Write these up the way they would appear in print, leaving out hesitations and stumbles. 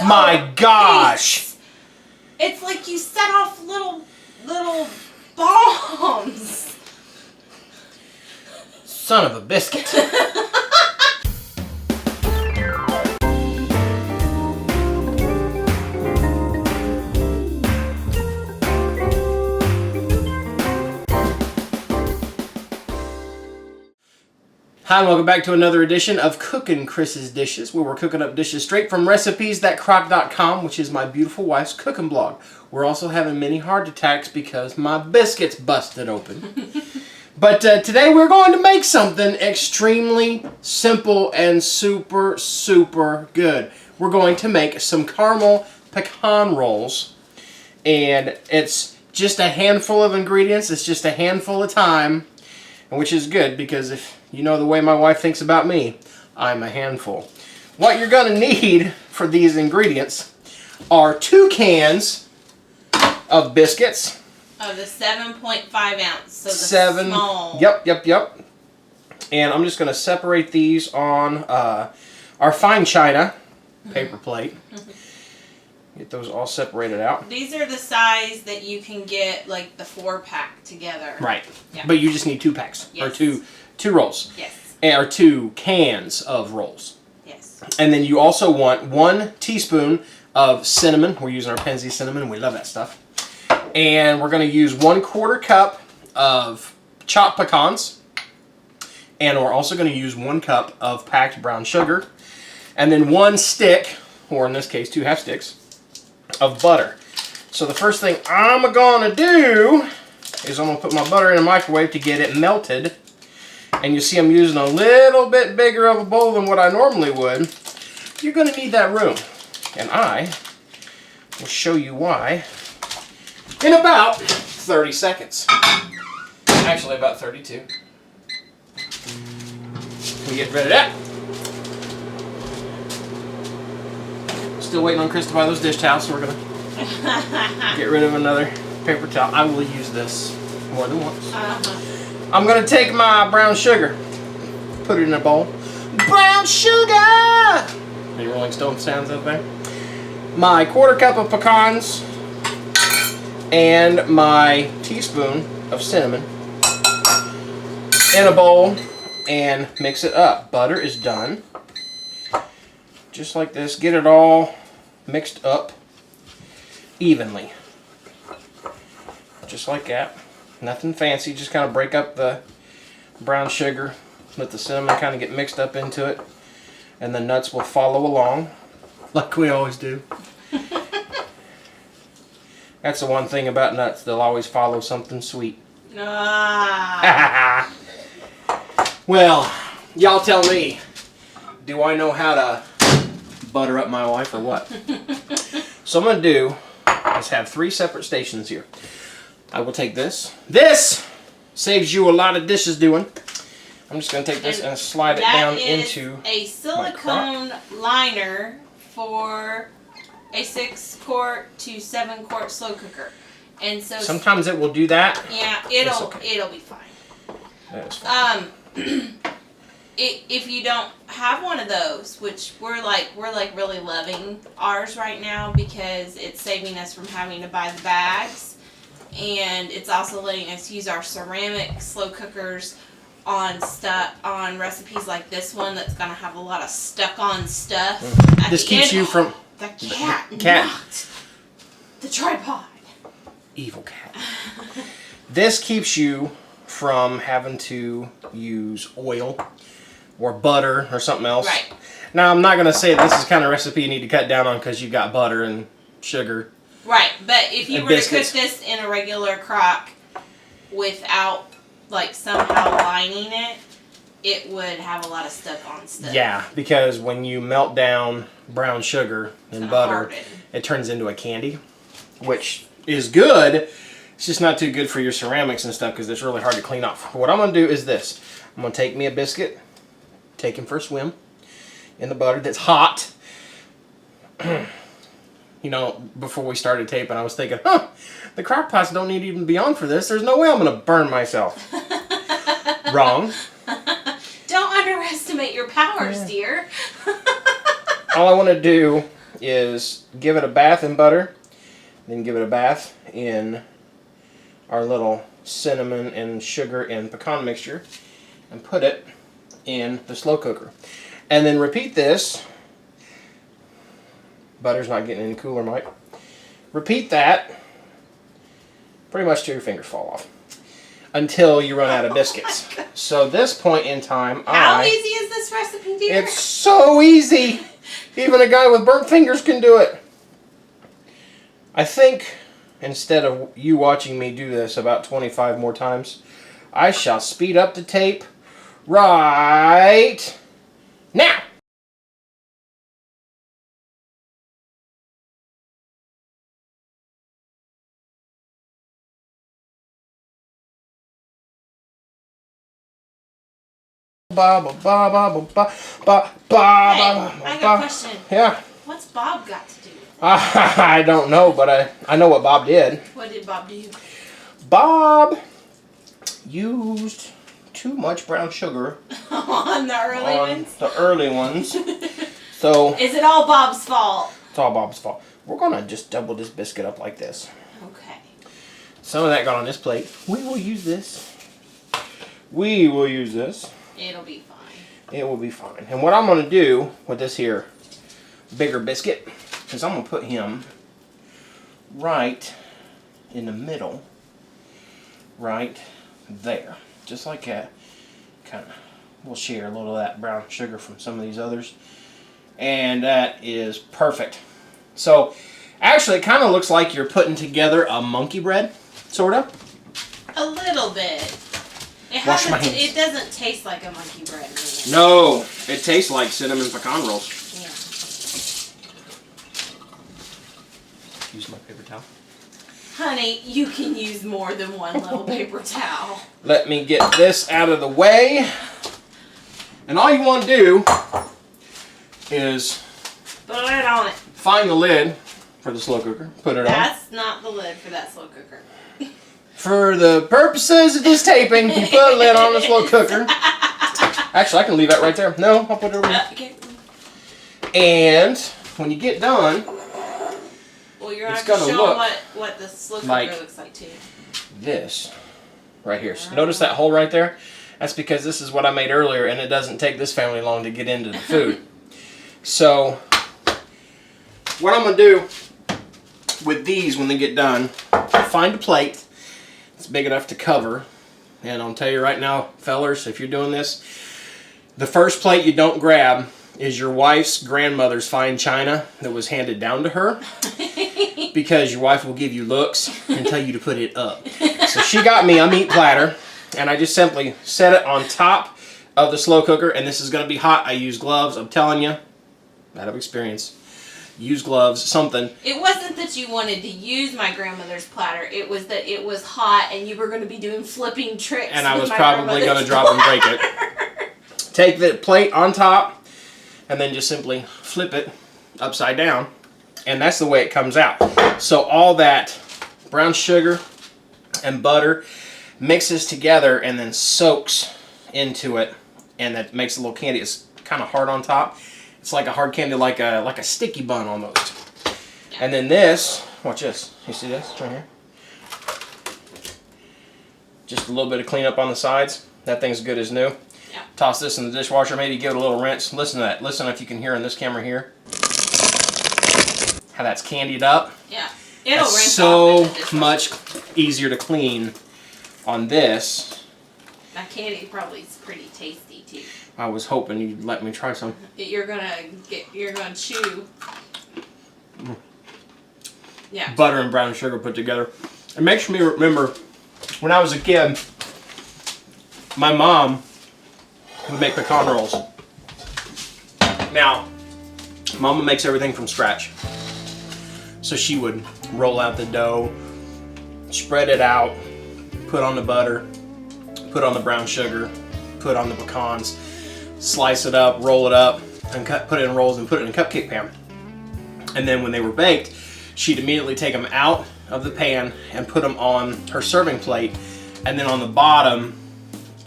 My gosh! It's like you set off little bombs. Son of a biscuit. Hi, and welcome back to another edition of Cookin' Chris's Dishes, where we're cooking up dishes straight from recipes.crock.com, which is my beautiful wife's cooking blog. We're also having many heart attacks because my biscuits busted open. But today we're going to make something extremely simple and super, super good. We're going to make some caramel pecan rolls, and it's just a handful of ingredients. It's just a handful of time, which is good because if you know the way my wife thinks about me, I'm a handful. What you're going to need for these ingredients are 2 cans of biscuits. Of the 7.5 ounce, so the small. Yep. And I'm just going to separate these on our fine china paper plate. Get those all separated out. These are the size that you can get like the 4-pack together. Right. Yeah. But you just need 2 packs. Yes. Or two rolls. Yes. Or 2 cans of rolls. Yes. And then you also want 1 teaspoon of cinnamon. We're using our Penzi cinnamon. We love that stuff. And we're going to use 1/4 cup of chopped pecans. And we're also going to use 1 cup of packed brown sugar. And then 1 stick, or in this case 2 half sticks, of butter. So the first thing I'm going to do is I'm going to put my butter in the microwave to get it melted. And you see I'm using a little bit bigger of a bowl than what I normally would. You're going to need that room. And I will show you why in about 30 seconds. Actually, about 32. We get rid of that. Still waiting on Chris to buy those dish towels, so we're going to get rid of another paper towel. I will use this more than once. I'm going to take my brown sugar, put it in a bowl. Brown sugar! Any Rolling Stone sounds out there? My 1/4 cup of pecans and my teaspoon of cinnamon in a bowl and mix it up. Butter is done. Just like this. Get it all mixed up evenly. Just like that. Nothing fancy, just kind of break up the brown sugar, let the cinnamon kind of get mixed up into it, and the nuts will follow along, like we always do. That's the one thing about nuts, they'll always follow something sweet. Well, y'all tell me, do I know how to butter up my wife or what? So I'm going to do is have 3 separate stations here. I will take this. This saves you a lot of dishes doing. I'm just going to take this and slide it down into a silicone liner for a 6-quart to 7-quart slow cooker. And so sometimes it will do that. Yeah, it'll be fine. That is fine. If you don't have one of those, which we're really loving ours right now because it's saving us from having to buy the bags. And it's also letting us use our ceramic slow cookers on recipes like this one that's going to have a lot of stuck-on stuff. This keeps you from... The cat knocked the tripod. Evil cat. This keeps you from having to use oil or butter or something else. Right. Now, I'm not going to say this is the kind of recipe you need to cut down on because you've got butter and sugar. Right, but if you were biscuits. to cook this in a regular crock without, like, somehow lining it, it would have a lot of stuck-on stuff. Yeah, because when you melt down brown sugar and butter, it turns into a candy, which is good. It's just not too good for your ceramics and stuff because it's really hard to clean off. What I'm going to do is this. I'm going to take me a biscuit, take him for a swim in the butter that's hot. You know, before we started taping, I was thinking, the crock pots don't need to even be on for this. There's no way I'm going to burn myself. Wrong. Don't underestimate your powers, dear. All I want to do is give it a bath in butter, then give it a bath in our little cinnamon and sugar and pecan mixture, and put it in the slow cooker. And then repeat this. Butter's not getting any cooler, Mike. Repeat that pretty much till your fingers fall off, until you run out of biscuits. So this point in time, How easy is this recipe, dear? It's so easy. Even a guy with burnt fingers can do it. I think instead of you watching me do this about 25 more times, I shall speed up the tape right now. Ba ba ba ba ba ba ba. Hey, I got a question. Yeah. What's Bob got to do with it? I don't know, but I know what Bob did. What did Bob do? Bob used too much brown sugar On the early ones? the early ones. So Is it all Bob's fault? it's all Bob's fault. We're gonna just double this biscuit up like this. Okay. Some of that got on this plate. We will use this. We will use this. It'll be fine. It will be fine. And what I'm going to do with this here bigger biscuit is I'm going to put him right in the middle, right there. Just like that. Kind of, we'll share a little of that brown sugar from some of these others. And that is perfect. So, actually, it kind of looks like you're putting together a monkey bread, sort of. A little bit. Wash my hands. It doesn't taste like a monkey bread. Really. No, it tastes like cinnamon pecan rolls. Yeah. Use my paper towel. Honey, you can use more than one little paper towel. Let me get this out of the way. And all you want to do is Put it on it. find the lid for the slow cooker. Put it on. That's not the lid for that slow cooker. For the purposes of this taping, you put a lid on the slow cooker. Actually, I can leave that right there. No, I'll put it over here. Okay. And when you get done, Well, you're It's going to gonna show look what the slow cooker like looks like, too. this right here. So notice that hole right there? That's because this is what I made earlier, and it doesn't take this family long to get into the food. So, what I'm going to do with these when they get done, find a plate. It's big enough to cover. And I'll tell you right now, fellers, if you're doing this, the first plate you don't grab is your wife's grandmother's fine china that was handed down to her. Because your wife will give you looks and tell you to put it up. So she got me a meat platter, and I just simply set it on top of the slow cooker, and this is going to be hot. I use gloves. I'm telling you, out of experience. Use gloves, something. It wasn't that you wanted to use my grandmother's platter. It was that it was hot and you were going to be doing flipping tricks. And I with was my probably going to grandmother's drop and break platter. it. Take the plate on top and then just simply flip it upside down. And that's the way it comes out. So all that brown sugar and butter mixes together and then soaks into it. And that makes a little candy. It's kind of hard on top. It's like a hard candy, like a sticky bun almost. Yeah. And then this, watch this. You see this right here? Just a little bit of cleanup on the sides. That thing's good as new. Yeah. Toss this in the dishwasher, maybe give it a little rinse. Listen to that. Listen if you can hear in this camera here. How that's candied up. Yeah. It'll that's rinse so off in the dishwasher. much easier to clean on this. That candy probably is pretty tasty too. I was hoping you'd let me try some. You're gonna chew. Yeah. Butter and brown sugar put together. It makes me remember when I was a kid, my mom would make pecan rolls. Now, Mama makes everything from scratch. So she would roll out the dough, spread it out, put on the butter, put on the brown sugar, put on the pecans, slice it up, roll it up, and put it in rolls and put it in a cupcake pan. And then when they were baked, she'd immediately take them out of the pan and put them on her serving plate. And then on the bottom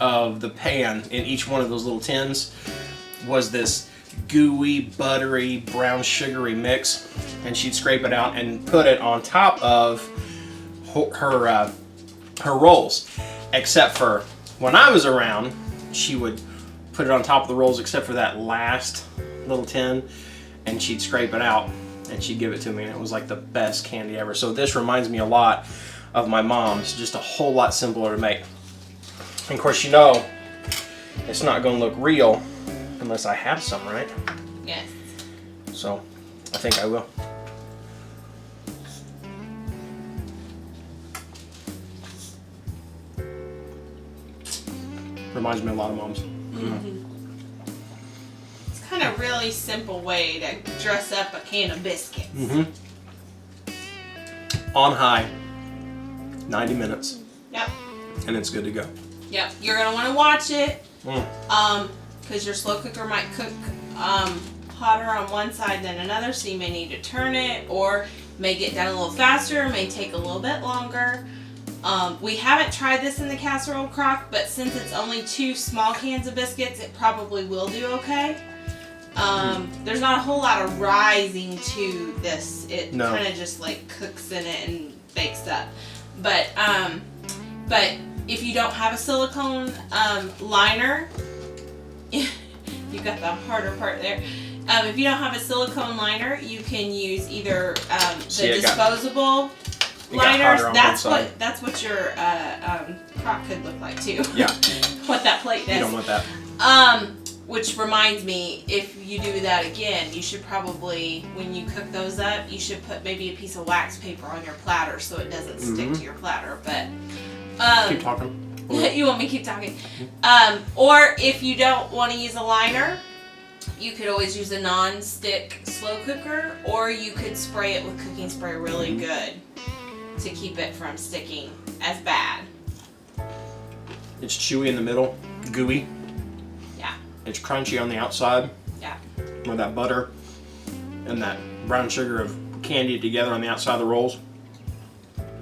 of the pan, in each one of those little tins, was this gooey, buttery, brown sugary mix, and she'd scrape it out and put it on top of her rolls. Except for when I was around, she would put it on top of the rolls except for that last little tin, and she'd scrape it out and she'd give it to me, and it was like the best candy ever. So this reminds me a lot of my mom's, just a whole lot simpler to make. And of course, you know, it's not going to look real unless I have some, right? Yes. So I think I will. Reminds me a lot of mom's. It's kind of really simple way to dress up a can of biscuits. On high, 90 minutes, Yep. and it's good to go. Yep. You're gonna want to watch it, because your slow cooker might cook hotter on one side than another, so you may need to turn it, or may get done a little faster, may take a little bit longer. We haven't tried this in the casserole crock, but since it's only 2 small cans of biscuits, it probably will do okay. There's not a whole lot of rising to this. It kind of just like cooks in it and bakes up. But if you don't have a silicone liner, you got the harder part there. If you don't have a silicone liner, you can use either the disposable liners. That's what your crock could look like too. Yeah. What that plate does. You don't want that. Which reminds me, if you do that again, you should probably, when you cook those up, you should put maybe a piece of wax paper on your platter so it doesn't stick to your platter. But keep talking. you want me to keep talking? Or if you don't want to use a liner, you could always use a non-stick slow cooker, or you could spray it with cooking spray really good to keep it from sticking as bad. It's chewy in the middle, gooey. Yeah. It's crunchy on the outside. Yeah. With that butter and that brown sugar of candy together on the outside of the rolls.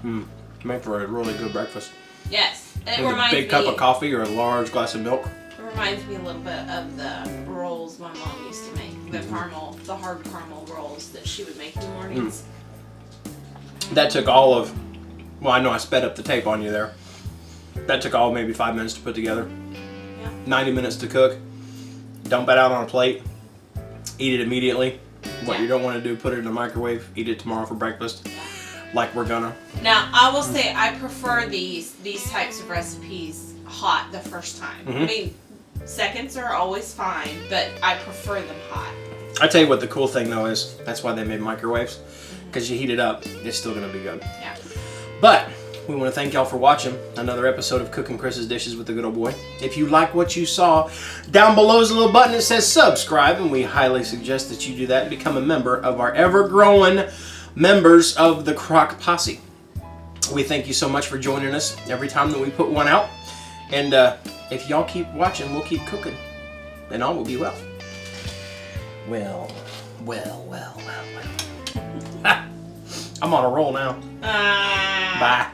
Make for a really good breakfast. Yes. It With reminds a big cup of coffee or a large glass of milk. It reminds me a little bit of the rolls my mom used to make. The hard caramel rolls that she would make in the mornings. That took all of, well, I know I sped up the tape on you there. That took all maybe 5 minutes to put together. Yeah. 90 minutes to cook. Dump it out on a plate. Eat it immediately. What you don't want to do, put it in the microwave. Eat it tomorrow for breakfast. Like we're gonna. Now, I will say I prefer these types of recipes hot the first time. I mean, seconds are always fine, but I prefer them hot. I tell you what the cool thing though is, that's why they made microwaves. Because you heat it up, it's still gonna be good. Yeah. But we want to thank y'all for watching another episode of Cooking Chris's Dishes with the Good Old Boy. If you like what you saw, down below is a little button that says subscribe, and we highly suggest that you do that and become a member of our ever-growing members of the Crock Posse. We thank you so much for joining us every time that we put one out. And if y'all keep watching, we'll keep cooking, and all will be well. Well. I'm on a roll now. Bye.